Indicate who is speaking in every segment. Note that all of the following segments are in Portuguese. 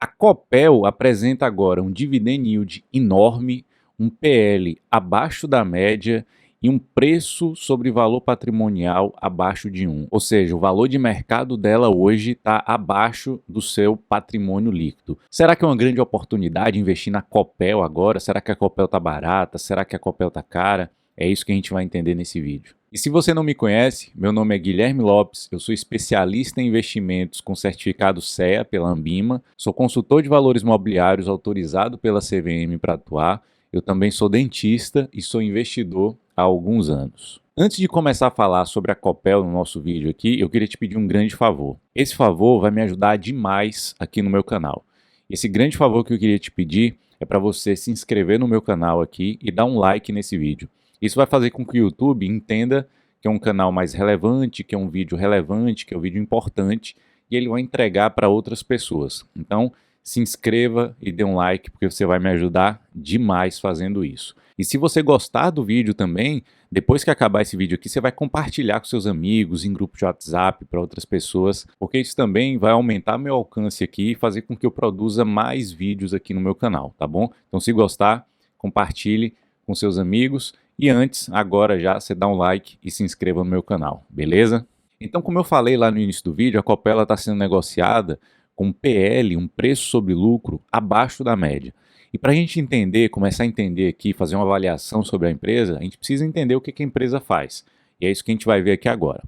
Speaker 1: A Copel apresenta agora um dividend yield enorme, um PL abaixo da média e um preço sobre valor patrimonial abaixo de 1. Ou seja, o valor de mercado dela hoje está abaixo do seu patrimônio líquido. Será que é uma grande oportunidade investir na Copel agora? Será que a Copel está barata? Será que a Copel está cara? É isso que a gente vai entender nesse vídeo. E se você não me conhece, meu nome é Guilherme Lopes, eu sou especialista em investimentos com certificado CEA pela Anbima, sou consultor de valores mobiliários autorizado pela CVM para atuar, eu também sou dentista e sou investidor há alguns anos. Antes de começar a falar sobre a Copel no nosso vídeo aqui, eu queria te pedir um grande favor. Esse favor vai me ajudar demais aqui no meu canal. Esse grande favor que eu queria te pedir é para você se inscrever no meu canal aqui e dar um like nesse vídeo. Isso vai fazer com que o YouTube entenda que é um canal mais relevante, que é um vídeo relevante, que é um vídeo importante, e ele vai entregar para outras pessoas. Então, se inscreva e dê um like, porque você vai me ajudar demais fazendo isso. E se você gostar do vídeo também, depois que acabar esse vídeo aqui, você vai compartilhar com seus amigos, em grupo de WhatsApp, para outras pessoas, porque isso também vai aumentar meu alcance aqui e fazer com que eu produza mais vídeos aqui no meu canal, tá bom? Então, se gostar, compartilhe com seus amigos. E antes, agora já, você dá um like e se inscreva no meu canal, beleza? Então, como eu falei lá no início do vídeo, a Copel está sendo negociada com um PL, um preço sobre lucro, abaixo da média. E para a gente entender, começar a entender aqui, fazer uma avaliação sobre a empresa, a gente precisa entender o que a empresa faz. E é isso que a gente vai ver aqui agora.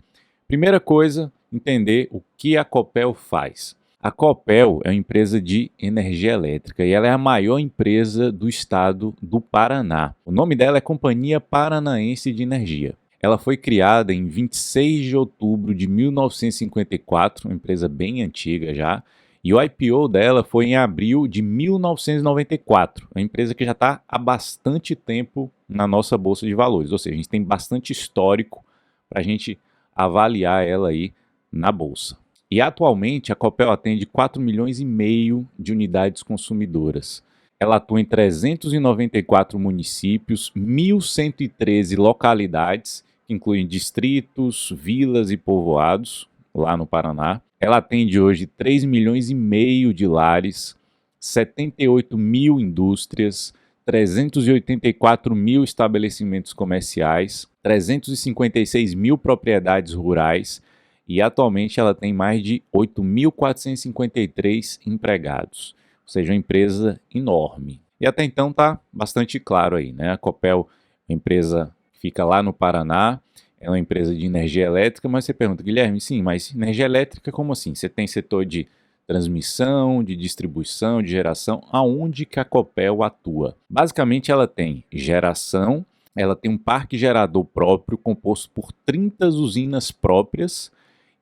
Speaker 1: Primeira coisa, entender o que a Copel faz. A Copel é uma empresa de energia elétrica e ela é a maior empresa do estado do Paraná. O nome dela é Companhia Paranaense de Energia. Ela foi criada em 26 de outubro de 1954, uma empresa bem antiga já, e o IPO dela foi em abril de 1994, uma empresa que já está há bastante tempo na nossa bolsa de valores, ou seja, a gente tem bastante histórico para a gente avaliar ela aí na bolsa. E atualmente a Copel atende 4,5 milhões de unidades consumidoras. Ela atua em 394 municípios, 1.113 localidades, que incluem distritos, vilas e povoados, lá no Paraná. Ela atende hoje 3,5 milhões de lares, 78 mil indústrias, 384 mil estabelecimentos comerciais, 356 mil propriedades rurais, e atualmente ela tem mais de 8.453 empregados, ou seja, uma empresa enorme. E até então está bastante claro aí, né? A Copel é uma empresa que fica lá no Paraná, é uma empresa de energia elétrica, mas você pergunta, Guilherme, sim, mas energia elétrica como assim? Você tem setor de transmissão, de distribuição, de geração, aonde que a Copel atua? Basicamente ela tem geração, ela tem um parque gerador próprio composto por 30 usinas próprias,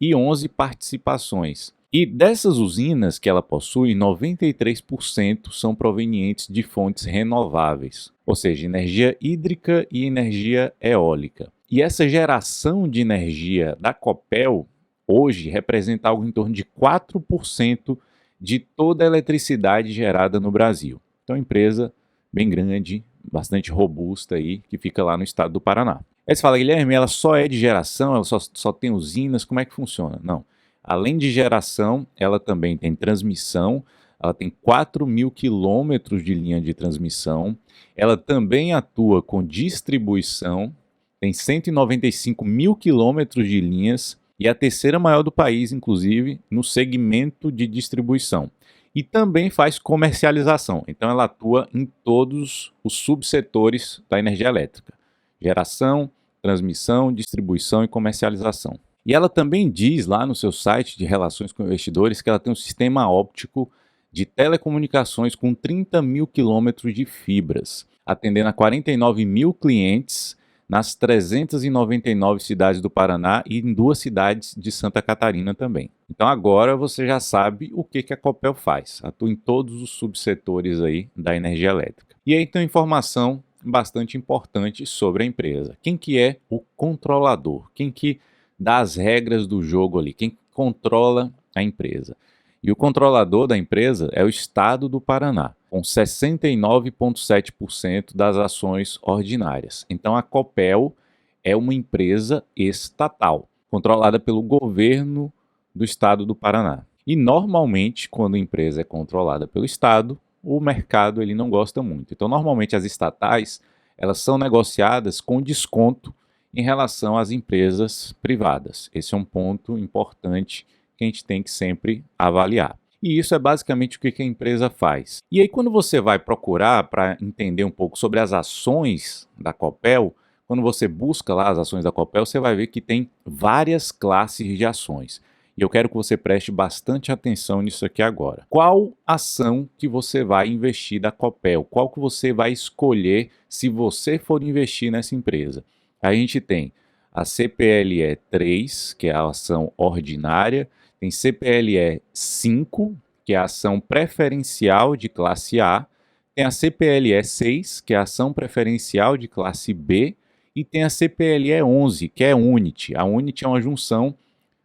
Speaker 1: e 11 participações. E dessas usinas que ela possui, 93% são provenientes de fontes renováveis, ou seja, energia hídrica e energia eólica. E essa geração de energia da Copel hoje representa algo em torno de 4% de toda a eletricidade gerada no Brasil. Então, é uma empresa bem grande, bastante robusta aí, que fica lá no estado do Paraná. Aí você fala, Guilherme, ela só é de geração, ela só tem usinas, como é que funciona? Não. Além de geração, ela também tem transmissão, ela tem 4.000 quilômetros de linha de transmissão, ela também atua com distribuição, tem 195 mil quilômetros de linhas e é a terceira maior do país, inclusive, no segmento de distribuição. E também faz comercialização, então ela atua em todos os subsetores da energia elétrica. Geração, transmissão, distribuição e comercialização. E ela também diz lá no seu site de relações com investidores que ela tem um sistema óptico de telecomunicações com 30 mil quilômetros de fibras, atendendo a 49 mil clientes nas 399 cidades do Paraná e em 2 cidades de Santa Catarina também. Então agora você já sabe o que a Copel faz, atua em todos os subsetores aí da energia elétrica. E aí tem informação bastante importante sobre a empresa. Quem que é o controlador? Quem que dá as regras do jogo ali? Quem controla a empresa? E o controlador da empresa é o Estado do Paraná, com 69,7% das ações ordinárias. Então a Copel é uma empresa estatal, controlada pelo governo do Estado do Paraná. E normalmente, quando a empresa é controlada pelo Estado, o mercado ele não gosta muito. Então, normalmente as estatais, elas são negociadas com desconto em relação às empresas privadas. Esse é um ponto importante que a gente tem que sempre avaliar. E isso é basicamente o que a empresa faz. E aí, quando você vai procurar para entender um pouco sobre as ações da Copel, quando você busca lá as ações da Copel, você vai ver que tem várias classes de ações. E eu quero que você preste bastante atenção nisso aqui agora. Qual ação que você vai investir da Copel? Qual que você vai escolher se você for investir nessa empresa? Aí a gente tem a CPLE 3, que é a ação ordinária, tem CPLE 5, que é a ação preferencial de classe A, tem a CPLE 6, que é a ação preferencial de classe B, e tem a CPLE 11, que é Unity. A Unity é uma junção,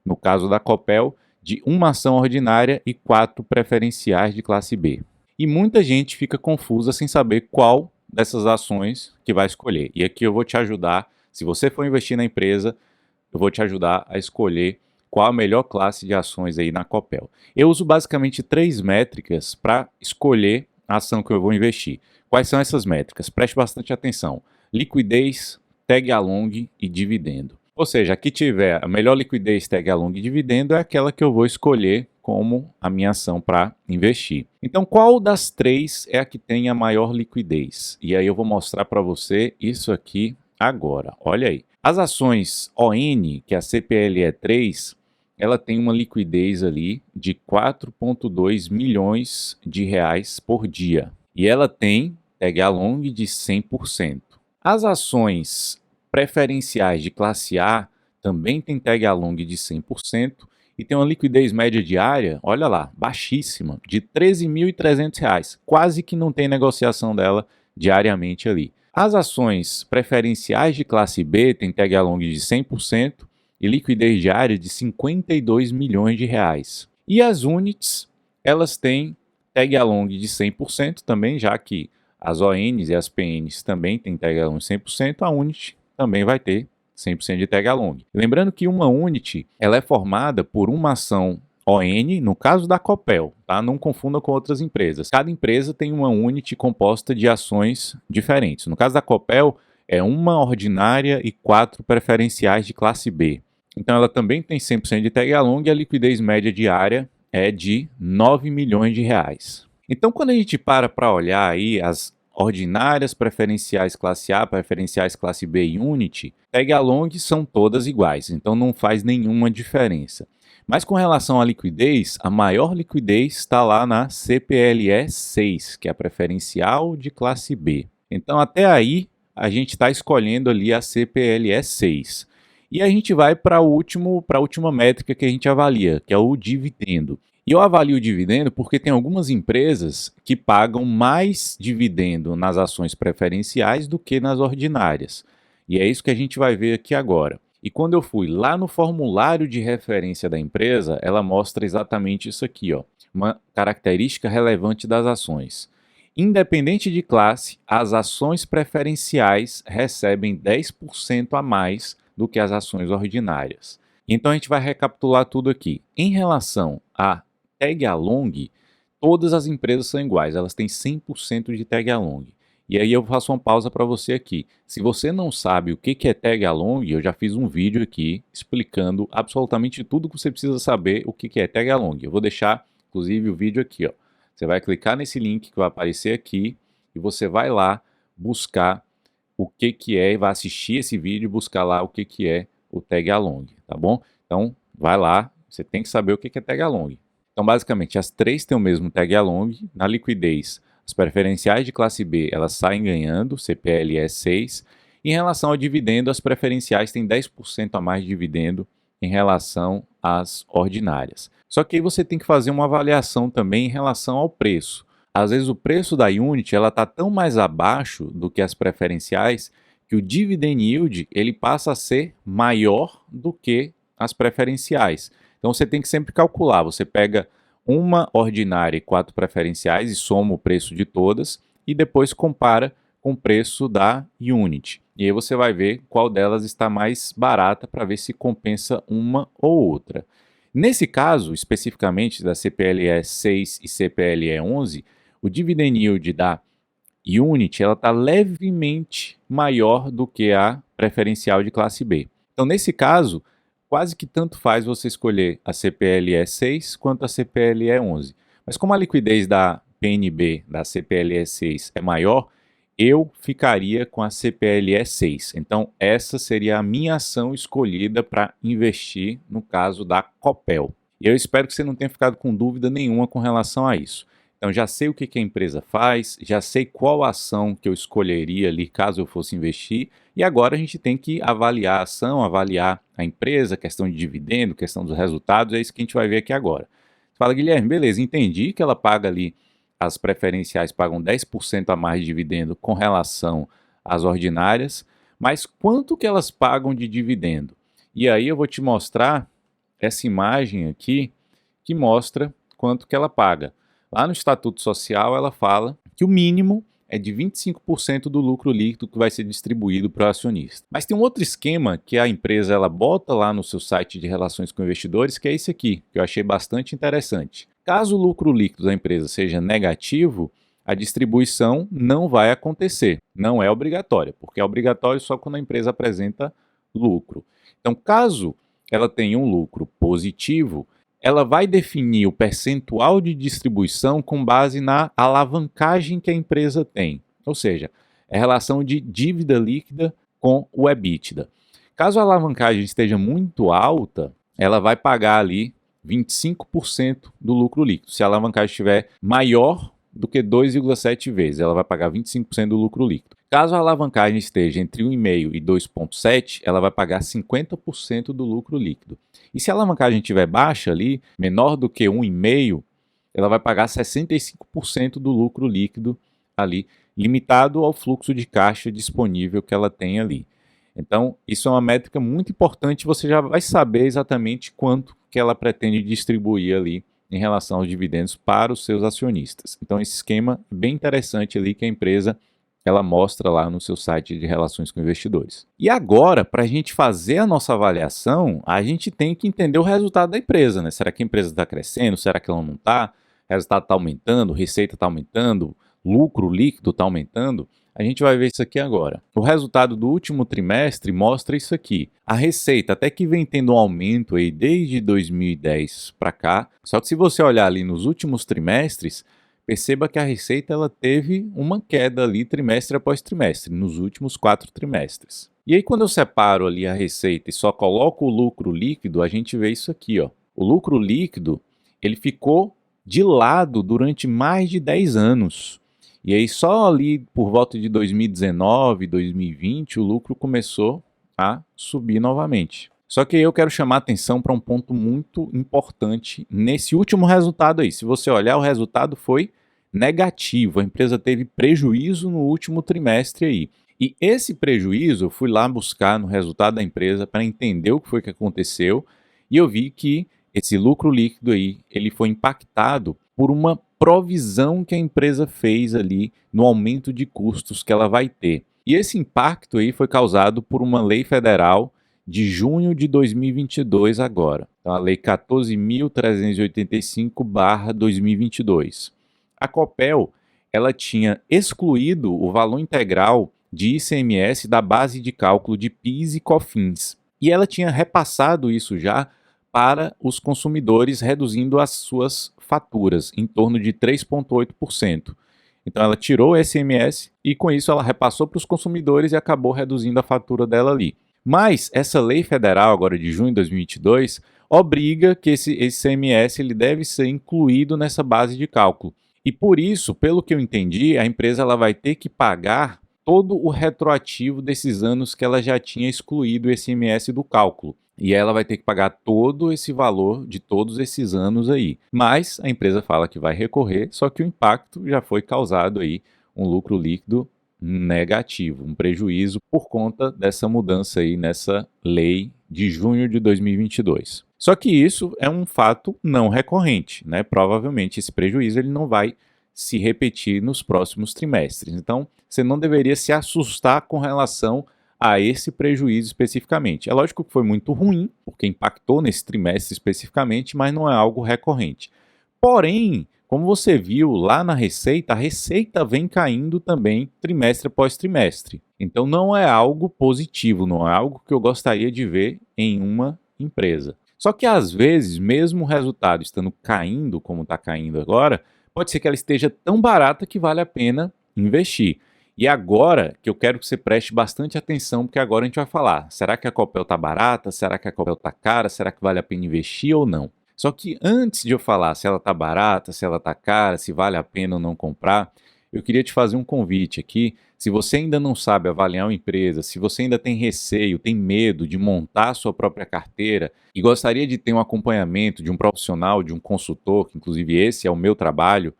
Speaker 1: no caso da Copel, de uma ação ordinária e 4 preferenciais de classe B. E muita gente fica confusa sem saber qual dessas ações que vai escolher. E aqui eu vou te ajudar, se você for investir na empresa, eu vou te ajudar a escolher qual a melhor classe de ações aí na Copel. Eu uso basicamente 3 métricas para escolher a ação que eu vou investir. Quais são essas métricas? Preste bastante atenção. Liquidez, tag along e dividendo. Ou seja, aqui tiver a melhor liquidez, tag along e dividendo é aquela que eu vou escolher como a minha ação para investir. Então, qual das 3 é a que tem a maior liquidez? E aí eu vou mostrar para você isso aqui agora. Olha aí. As ações ON, que é a CPLE 3, ela tem uma liquidez ali de 4,2 milhões de reais por dia. E ela tem tag along de 100%. As ações preferenciais de classe A também tem tag along de 100% e tem uma liquidez média diária, olha lá, baixíssima, de R$ 13.300. Quase que não tem negociação dela diariamente ali. As ações preferenciais de classe B têm tag along de 100% e liquidez diária de 52 milhões de reais. E as units, elas têm tag along de 100% também, já que as ONs e as PNs também têm tag along de 100%, a unit também vai ter 100% de tag along. Lembrando que uma unit, ela é formada por uma ação ON, no caso da Copel, tá? Não confunda com outras empresas. Cada empresa tem uma unit composta de ações diferentes. No caso da Copel, é uma ordinária e 4 preferenciais de classe B. Então ela também tem 100% de tag along e a liquidez média diária é de 9 milhões de reais. Então quando a gente para olhar aí as ordinárias, preferenciais classe A, preferenciais classe B e Unity, tag along são todas iguais, então não faz nenhuma diferença. Mas com relação à liquidez, a maior liquidez está lá na CPLE 6, que é a preferencial de classe B. Então até aí a gente está escolhendo ali a CPLE 6. E a gente vai para a última métrica que a gente avalia, que é o dividendo. E eu avalio o dividendo porque tem algumas empresas que pagam mais dividendo nas ações preferenciais do que nas ordinárias. E é isso que a gente vai ver aqui agora. E quando eu fui lá no formulário de referência da empresa, ela mostra exatamente isso aqui, ó, uma característica relevante das ações. Independente de classe, as ações preferenciais recebem 10% a mais do que as ações ordinárias. Então a gente vai recapitular tudo aqui. Em relação a tag along, todas as empresas são iguais, elas têm 100% de tag along. E aí eu faço uma pausa para você aqui. Se você não sabe o que é tag along, eu já fiz um vídeo aqui explicando absolutamente tudo que você precisa saber o que é tag along. Eu vou deixar, inclusive, o vídeo aqui, ó. Você vai clicar nesse link que vai aparecer aqui e você vai lá buscar o que é, vai assistir esse vídeo e buscar lá o que é o tag along, tá bom? Então, vai lá, você tem que saber o que é tag along. Então, basicamente, as 3 têm o mesmo tag along. Na liquidez, as preferenciais de classe B, elas saem ganhando, CPLE 6. Em relação ao dividendo, as preferenciais têm 10% a mais de dividendo em relação às ordinárias. Só que aí você tem que fazer uma avaliação também em relação ao preço. Às vezes o preço da unit está tão mais abaixo do que as preferenciais que o dividend yield ele passa a ser maior do que as preferenciais. Então você tem que sempre calcular, você pega uma ordinária e 4 preferenciais e soma o preço de todas e depois compara com o preço da unit. E aí você vai ver qual delas está mais barata para ver se compensa uma ou outra. Nesse caso, especificamente da CPLE 6 e CPLE 11, o dividend yield da Unity está levemente maior do que a preferencial de classe B. Então, nesse caso, quase que tanto faz você escolher a CPLE 6 quanto a CPLE 11. Mas como a liquidez da PNB, da CPLE 6, é maior, eu ficaria com a CPLE 6. Então, essa seria a minha ação escolhida para investir no caso da Copel. E eu espero que você não tenha ficado com dúvida nenhuma com relação a isso. Então, já sei o que a empresa faz, já sei qual ação que eu escolheria ali caso eu fosse investir, e agora a gente tem que avaliar a ação, avaliar a empresa, questão de dividendo, questão dos resultados, é isso que a gente vai ver aqui agora. Você fala, Guilherme, beleza, entendi que ela paga ali, as preferenciais pagam 10% a mais de dividendo com relação às ordinárias, mas quanto que elas pagam de dividendo? E aí eu vou te mostrar essa imagem aqui que mostra quanto que ela paga. Lá no Estatuto Social ela fala que o mínimo é de 25% do lucro líquido que vai ser distribuído para o acionista. Mas tem um outro esquema que a empresa ela bota lá no seu site de relações com investidores, que é esse aqui, que eu achei bastante interessante. Caso o lucro líquido da empresa seja negativo, a distribuição não vai acontecer, não é obrigatória, porque é obrigatório só quando a empresa apresenta lucro. Então, caso ela tenha um lucro positivo, ela vai definir o percentual de distribuição com base na alavancagem que a empresa tem, ou seja, é a relação de dívida líquida com o EBITDA. Caso a alavancagem esteja muito alta, ela vai pagar ali 25% do lucro líquido. Se a alavancagem estiver maior do que 2,7 vezes, ela vai pagar 25% do lucro líquido. Caso a alavancagem esteja entre 1,5 e 2,7, ela vai pagar 50% do lucro líquido. E se a alavancagem estiver baixa ali, menor do que 1,5, ela vai pagar 65% do lucro líquido ali, limitado ao fluxo de caixa disponível que ela tem ali. Então, isso é uma métrica muito importante, você já vai saber exatamente quanto que ela pretende distribuir ali em relação aos dividendos para os seus acionistas. Então, esse esquema é bem interessante ali que a empresa ela mostra lá no seu site de relações com investidores. E agora, para a gente fazer a nossa avaliação, a gente tem que entender o resultado da empresa, né? Será que a empresa está crescendo? Será que ela não está? O resultado está aumentando? Receita está aumentando? Lucro líquido está aumentando? A gente vai ver isso aqui agora. O resultado do último trimestre mostra isso aqui. A receita até que vem tendo um aumento aí desde 2010 para cá. Só que se você olhar ali nos últimos trimestres, perceba que a receita ela teve uma queda ali trimestre após trimestre, nos últimos 4 trimestres. E aí quando eu separo ali a receita e só coloco o lucro líquido, a gente vê isso aqui, ó. O lucro líquido, ele ficou de lado durante mais de 10 anos. E aí só ali por volta de 2019, 2020, o lucro começou a subir novamente. Só que eu quero chamar a atenção para um ponto muito importante nesse último resultado aí. Se você olhar, o resultado foi negativo. A empresa teve prejuízo no último trimestre aí. E esse prejuízo, eu fui lá buscar no resultado da empresa para entender o que foi que aconteceu e eu vi que esse lucro líquido aí, ele foi impactado por uma provisão que a empresa fez ali no aumento de custos que ela vai ter. E esse impacto aí foi causado por uma lei federal de junho de 2022 agora. Então, a lei 14.385/2022. A Copel, ela tinha excluído o valor integral de ICMS da base de cálculo de PIS e COFINS. E ela tinha repassado isso já para os consumidores, reduzindo as suas faturas em torno de 3,8%. Então ela tirou o ICMS e com isso ela repassou para os consumidores e acabou reduzindo a fatura dela ali. Mas essa lei federal, agora de junho de 2022, obriga que esse ICMS ele deve ser incluído nessa base de cálculo. E por isso, pelo que eu entendi, a empresa ela vai ter que pagar todo o retroativo desses anos que ela já tinha excluído o ICMS do cálculo. E ela vai ter que pagar todo esse valor de todos esses anos aí. Mas a empresa fala que vai recorrer, só que o impacto já foi causado aí um lucro líquido negativo, um prejuízo por conta dessa mudança aí nessa lei de junho de 2022. Só que isso é um fato não recorrente, né? Provavelmente esse prejuízo ele não vai se repetir nos próximos trimestres. Então, você não deveria se assustar com relação a esse prejuízo especificamente. É lógico que foi muito ruim, porque impactou nesse trimestre especificamente, mas não é algo recorrente. Porém, como você viu lá na receita, a receita vem caindo também trimestre após trimestre. Então não é algo positivo, não é algo que eu gostaria de ver em uma empresa. Só que às vezes, mesmo o resultado estando caindo, como está caindo agora, pode ser que ela esteja tão barata que vale a pena investir. E agora que eu quero que você preste bastante atenção, porque agora a gente vai falar, será que a Copel está barata? Será que a Copel está cara? Será que vale a pena investir ou não? Só que antes de eu falar se ela está barata, se ela está cara, se vale a pena ou não comprar, eu queria te fazer um convite aqui. Se você ainda não sabe avaliar uma empresa, se você ainda tem receio, tem medo de montar a sua própria carteira e gostaria de ter um acompanhamento de um profissional, de um consultor, que inclusive esse é o meu trabalho,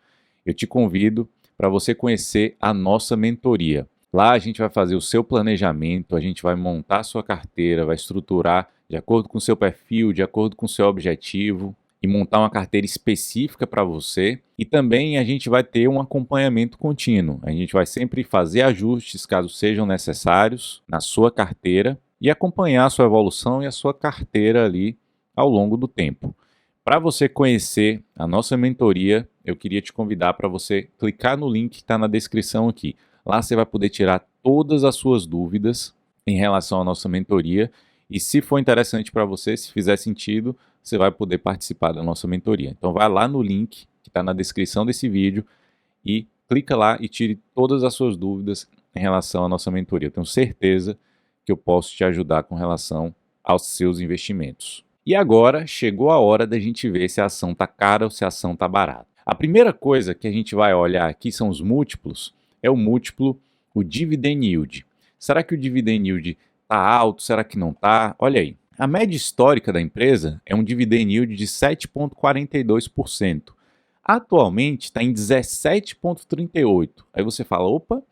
Speaker 1: eu te convido para você conhecer a nossa mentoria. Lá a gente vai fazer o seu planejamento, a gente vai montar a sua carteira, vai estruturar de acordo com o seu perfil, de acordo com o seu objetivo e montar uma carteira específica para você. E também a gente vai ter um acompanhamento contínuo. A gente vai sempre fazer ajustes caso sejam necessários na sua carteira e acompanhar a sua evolução e a sua carteira ali ao longo do tempo. Para você conhecer a nossa mentoria, eu queria te convidar para você clicar no link que está na descrição aqui. Lá você vai poder tirar todas as suas dúvidas em relação à nossa mentoria. E se for interessante para você, se fizer sentido, você vai poder participar da nossa mentoria. Então vai lá no link que está na descrição desse vídeo e clica lá e tire todas as suas dúvidas em relação à nossa mentoria. Eu tenho certeza que eu posso te ajudar com relação aos seus investimentos. E agora chegou a hora da gente ver se a ação está cara ou se a ação está barata. A primeira coisa que a gente vai olhar aqui são os múltiplos. É o múltiplo, o dividend yield. Será que o dividend yield está alto? Será que não está? Olha aí. A média histórica da empresa é um dividend yield de 7,42%. Atualmente está em 17,38%. Aí você fala, opa,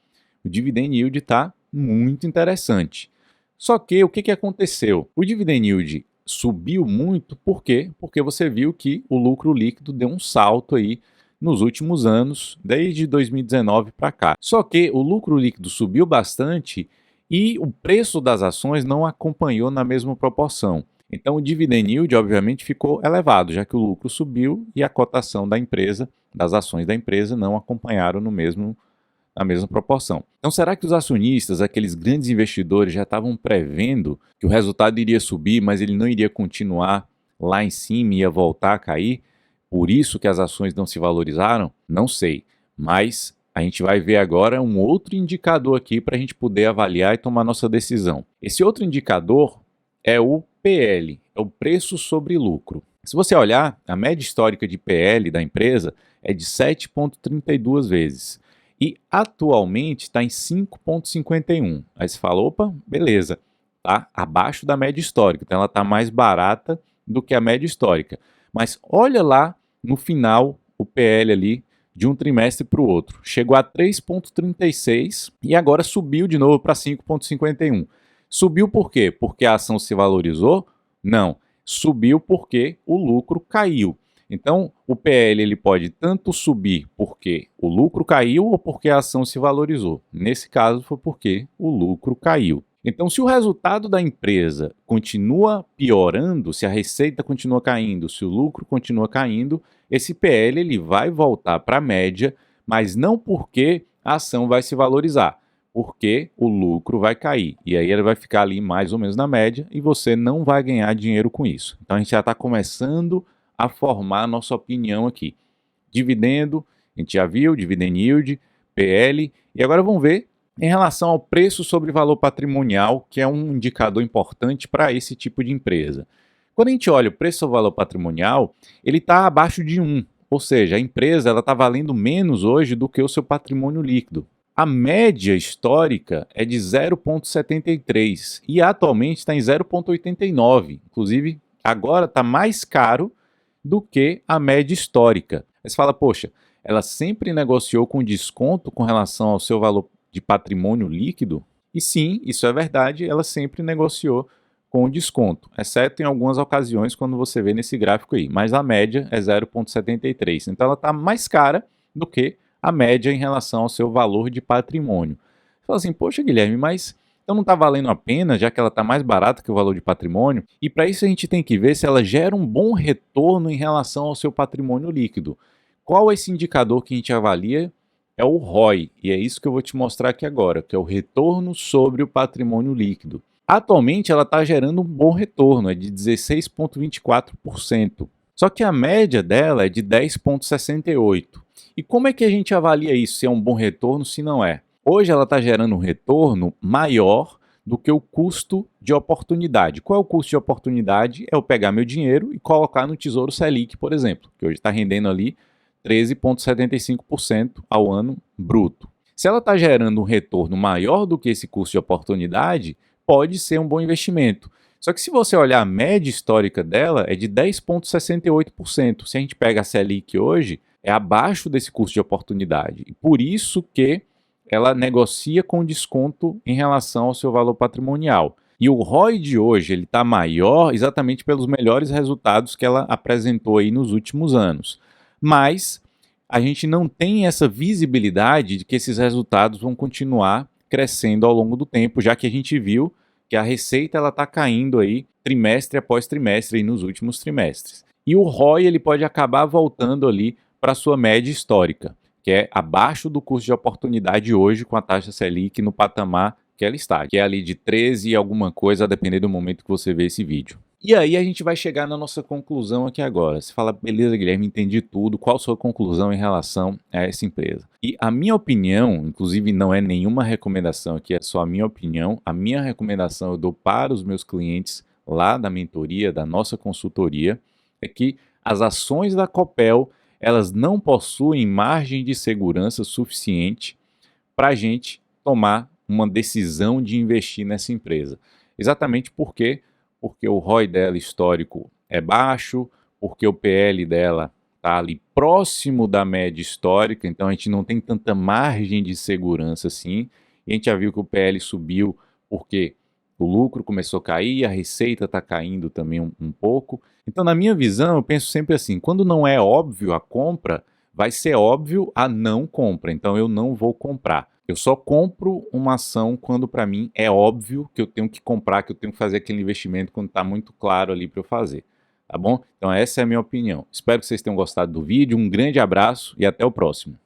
Speaker 1: o dividend yield está muito interessante. Só que o que aconteceu? O dividend yield subiu muito, por quê? Porque você viu que o lucro líquido deu um salto aí nos últimos anos, desde 2019 para cá. Só que o lucro líquido subiu bastante e o preço das ações não acompanhou na mesma proporção. Então o dividend yield, obviamente, ficou elevado, já que o lucro subiu e a cotação da empresa, das ações da empresa, não acompanharam na mesma proporção. Então será que os acionistas, aqueles grandes investidores, já estavam prevendo que o resultado iria subir, mas ele não iria continuar lá em cima e ia voltar a cair? Por isso que as ações não se valorizaram? Não sei, mas a gente vai ver agora um outro indicador aqui para a gente poder avaliar e tomar nossa decisão. Esse outro indicador é o PL, é o preço sobre lucro. Se você olhar, a média histórica de PL da empresa é de 7,32 vezes. E atualmente está em 5,51. Aí você fala, opa, beleza, tá abaixo da média histórica, então ela está mais barata do que a média histórica. Mas olha lá no final o PL ali de um trimestre para o outro. Chegou a 3,36 e agora subiu de novo para 5,51. Subiu por quê? Porque a ação se valorizou? Não. Subiu porque o lucro caiu. Então, o PL ele pode tanto subir porque o lucro caiu ou porque a ação se valorizou. Nesse caso, foi porque o lucro caiu. Então, se o resultado da empresa continua piorando, se a receita continua caindo, se o lucro continua caindo, esse PL ele vai voltar para a média, mas não porque a ação vai se valorizar, porque o lucro vai cair. E aí ele vai ficar ali mais ou menos na média e você não vai ganhar dinheiro com isso. Então, a gente já está começando a formar a nossa opinião aqui. Dividendo, a gente já viu, dividend yield, PL, e agora vamos ver em relação ao preço sobre valor patrimonial, que é um indicador importante para esse tipo de empresa. Quando a gente olha o preço sobre valor patrimonial, ele está abaixo de 1, ou seja, a empresa está valendo menos hoje do que o seu patrimônio líquido. A média histórica é de 0,73 e atualmente está em 0,89, inclusive agora está mais caro do que a média histórica. Aí você fala, poxa, ela sempre negociou com desconto com relação ao seu valor de patrimônio líquido? E sim, isso é verdade, ela sempre negociou com desconto, exceto em algumas ocasiões quando você vê nesse gráfico aí, mas a média é 0,73. Então ela está mais cara do que a média em relação ao seu valor de patrimônio. Você fala assim, poxa Guilherme, mas Então não está valendo a pena, já que ela está mais barata que o valor de patrimônio, e para isso a gente tem que ver se ela gera um bom retorno em relação ao seu patrimônio líquido. Qual é esse indicador que a gente avalia? É o ROI, e é isso que eu vou te mostrar aqui agora, que é o retorno sobre o patrimônio líquido. Atualmente ela está gerando um bom retorno, é de 16,24%. Só que a média dela é de 10,68%. E como é que a gente avalia isso, se é um bom retorno, se não é? Hoje ela está gerando um retorno maior do que o custo de oportunidade. Qual é o custo de oportunidade? É eu pegar meu dinheiro e colocar no Tesouro Selic, por exemplo, que hoje está rendendo ali 13,75% ao ano bruto. Se ela está gerando um retorno maior do que esse custo de oportunidade, pode ser um bom investimento. Só que se você olhar a média histórica dela, é de 10,68%. Se a gente pega a Selic hoje, é abaixo desse custo de oportunidade. E por isso que ela negocia com desconto em relação ao seu valor patrimonial. E o ROI de hoje ele está maior exatamente pelos melhores resultados que ela apresentou aí nos últimos anos. Mas a gente não tem essa visibilidade de que esses resultados vão continuar crescendo ao longo do tempo, já que a gente viu que a receita ela está caindo aí trimestre após trimestre aí nos últimos trimestres. E o ROI ele pode acabar voltando ali para a sua média histórica, que é abaixo do custo de oportunidade hoje com a taxa Selic no patamar que ela está, que é ali de 13 e alguma coisa, a depender do momento que você vê esse vídeo. E aí a gente vai chegar na nossa conclusão aqui agora. Você fala, beleza, Guilherme, entendi tudo. Qual a sua conclusão em relação a essa empresa? E a minha opinião, inclusive não é nenhuma recomendação aqui, é só a minha opinião. A minha recomendação eu dou para os meus clientes lá da mentoria, da nossa consultoria, é que as ações da Copel, elas não possuem margem de segurança suficiente para a gente tomar uma decisão de investir nessa empresa. Exatamente porque o ROI dela histórico é baixo, porque o PL dela está ali próximo da média histórica, então a gente não tem tanta margem de segurança assim. E a gente já viu que o PL subiu porque o lucro começou a cair, a receita está caindo também um pouco. Então, na minha visão, eu penso sempre assim: quando não é óbvio a compra, vai ser óbvio a não compra. Então, eu não vou comprar. Eu só compro uma ação quando para mim é óbvio que eu tenho que comprar, que eu tenho que fazer aquele investimento quando está muito claro ali para eu fazer. Tá bom? Então essa é a minha opinião. Espero que vocês tenham gostado do vídeo. Um grande abraço e até o próximo.